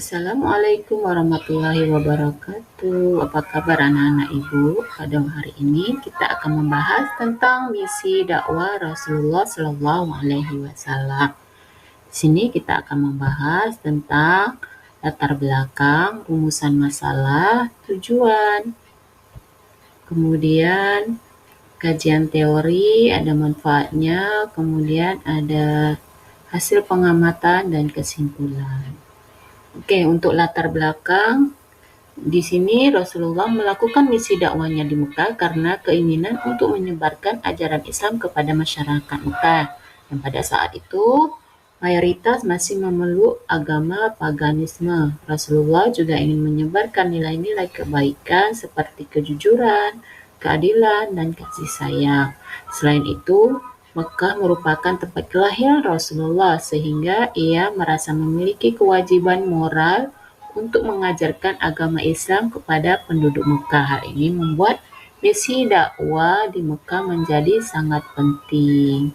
Assalamualaikum warahmatullahi wabarakatuh. Apa kabar anak-anak ibu? Pada hari ini kita akan membahas tentang misi dakwah Rasulullah Shallallahu Alaihi Wasallam. Di sini kita akan membahas tentang latar belakang, rumusan masalah, tujuan, kemudian kajian teori, ada manfaatnya, kemudian ada hasil pengamatan dan kesimpulan. Oke, untuk latar belakang, di sini Rasulullah melakukan misi dakwahnya di Mekah karena keinginan untuk menyebarkan ajaran Islam kepada masyarakat Mekah. Dan pada saat itu, mayoritas masih memeluk agama paganisme. Rasulullah juga ingin menyebarkan nilai-nilai kebaikan seperti kejujuran, keadilan, dan kasih sayang. Selain itu, Mekah merupakan tempat kelahiran Rasulullah sehingga ia merasa memiliki kewajiban moral untuk mengajarkan agama Islam kepada penduduk Mekah. Hal ini membuat misi dakwah di Mekah menjadi sangat penting.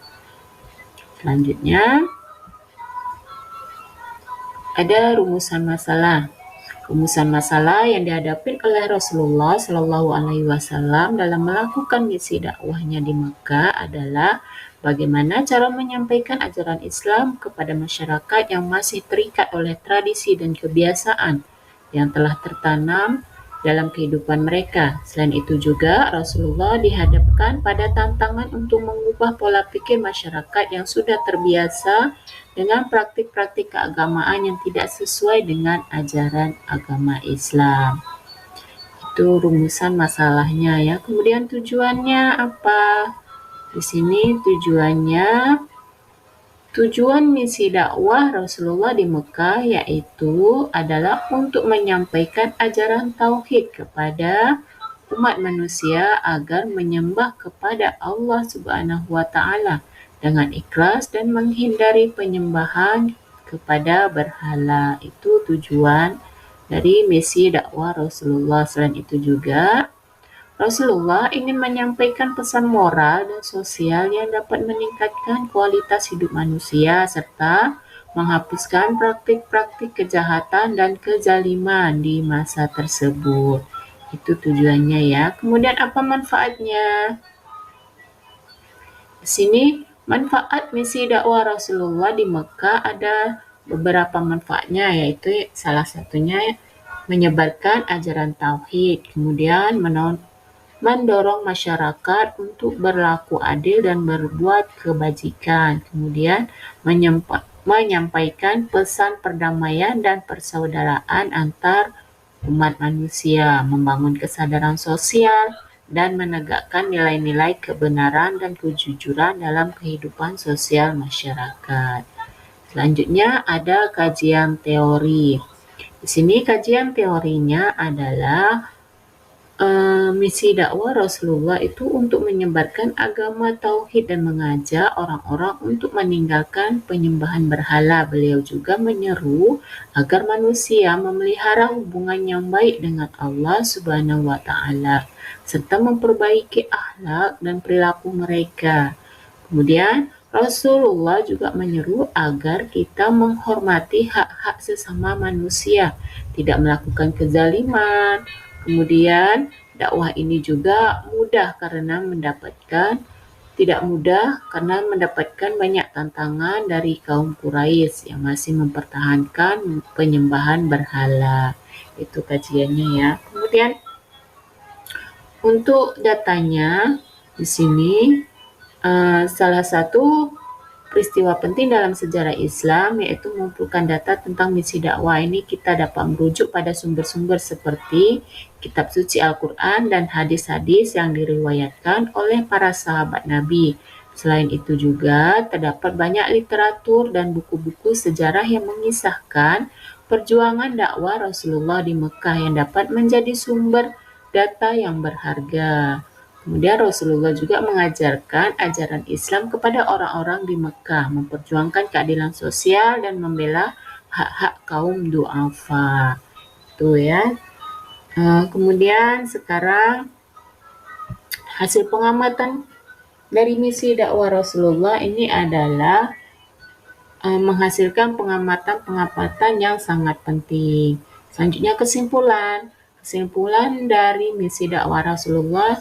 Selanjutnya, ada rumusan masalah. Rumusan masalah yang dihadapi oleh Rasulullah Shallallahu Alaihi Wasallam dalam melakukan misi dakwahnya di Mekah adalah bagaimana cara menyampaikan ajaran Islam kepada masyarakat yang masih terikat oleh tradisi dan kebiasaan yang telah tertanam dalam kehidupan mereka. Selain itu juga Rasulullah dihadapkan pada tantangan untuk mengubah pola pikir masyarakat yang sudah terbiasa dengan praktik-praktik keagamaan yang tidak sesuai dengan ajaran agama Islam. Itu rumusan masalahnya ya. Kemudian tujuannya apa? Di sini tujuan misi dakwah Rasulullah di Mekah yaitu adalah untuk menyampaikan ajaran tauhid kepada umat manusia agar menyembah kepada Allah Subhanahu wa taala dengan ikhlas dan menghindari penyembahan kepada berhala. Itu tujuan dari misi dakwah Rasulullah. Selain itu juga Rasulullah ingin menyampaikan pesan moral dan sosial yang dapat meningkatkan kualitas hidup manusia serta menghapuskan praktik-praktik kejahatan dan kezaliman di masa tersebut. Itu tujuannya ya. Kemudian apa manfaatnya? Di sini manfaat misi dakwah Rasulullah di Mekah ada beberapa manfaatnya, yaitu salah satunya menyebarkan ajaran tauhid, kemudian mendorong masyarakat untuk berlaku adil dan berbuat kebajikan, kemudian menyampaikan pesan perdamaian dan persaudaraan antar umat manusia, membangun kesadaran sosial, dan menegakkan nilai-nilai kebenaran dan kejujuran dalam kehidupan sosial masyarakat. Selanjutnya ada kajian teori. Di sini kajian teorinya adalah misi dakwah Rasulullah itu untuk menyebarkan agama tauhid dan mengajak orang-orang untuk meninggalkan penyembahan berhala. Beliau juga menyeru agar manusia memelihara hubungan yang baik dengan Allah Subhanahu wa taala serta memperbaiki akhlak dan perilaku mereka. Kemudian Rasulullah juga menyeru agar kita menghormati hak-hak sesama manusia, tidak melakukan kezaliman. Kemudian dakwah ini juga tidak mudah karena mendapatkan banyak tantangan dari kaum Quraisy yang masih mempertahankan penyembahan berhala. Itu kajiannya ya. Kemudian untuk datanya di sini salah satu peristiwa penting dalam sejarah Islam yaitu mengumpulkan data tentang misi dakwah. Ini kita dapat merujuk pada sumber-sumber seperti kitab suci Al-Quran dan hadis-hadis yang diriwayatkan oleh para sahabat Nabi. Selain itu juga terdapat banyak literatur dan buku-buku sejarah yang mengisahkan perjuangan dakwah Rasulullah di Mekah yang dapat menjadi sumber data yang berharga. Kemudian Rasulullah juga mengajarkan ajaran Islam kepada orang-orang di Mekah, memperjuangkan keadilan sosial dan membela hak-hak kaum du'afa. Itu ya. Kemudian sekarang hasil pengamatan dari misi dakwah Rasulullah ini adalah menghasilkan pengamatan-pengamatan yang sangat penting. Selanjutnya kesimpulan. Kesimpulan dari misi dakwah Rasulullah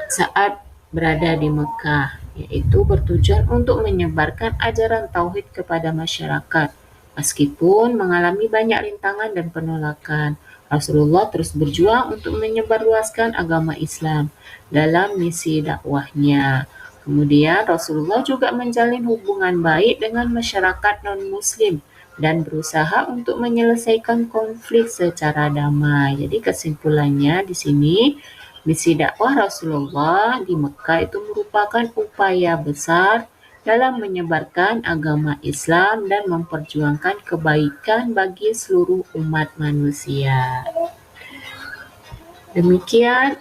saat berada di Mekah, yaitu bertujuan untuk menyebarkan ajaran tauhid kepada masyarakat. Meskipun mengalami banyak rintangan dan penolakan, Rasulullah terus berjuang untuk menyebarluaskan agama Islam dalam misi dakwahnya. Kemudian Rasulullah juga menjalin hubungan baik dengan masyarakat non-muslim dan berusaha untuk menyelesaikan konflik secara damai. Jadi kesimpulannya di sini, misi dakwah Rasulullah di Mekah itu merupakan upaya besar dalam menyebarkan agama Islam dan memperjuangkan kebaikan bagi seluruh umat manusia. Demikian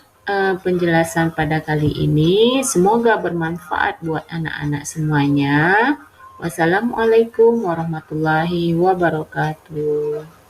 penjelasan pada kali ini. Semoga bermanfaat buat anak-anak semuanya. Wassalamualaikum warahmatullahi wabarakatuh.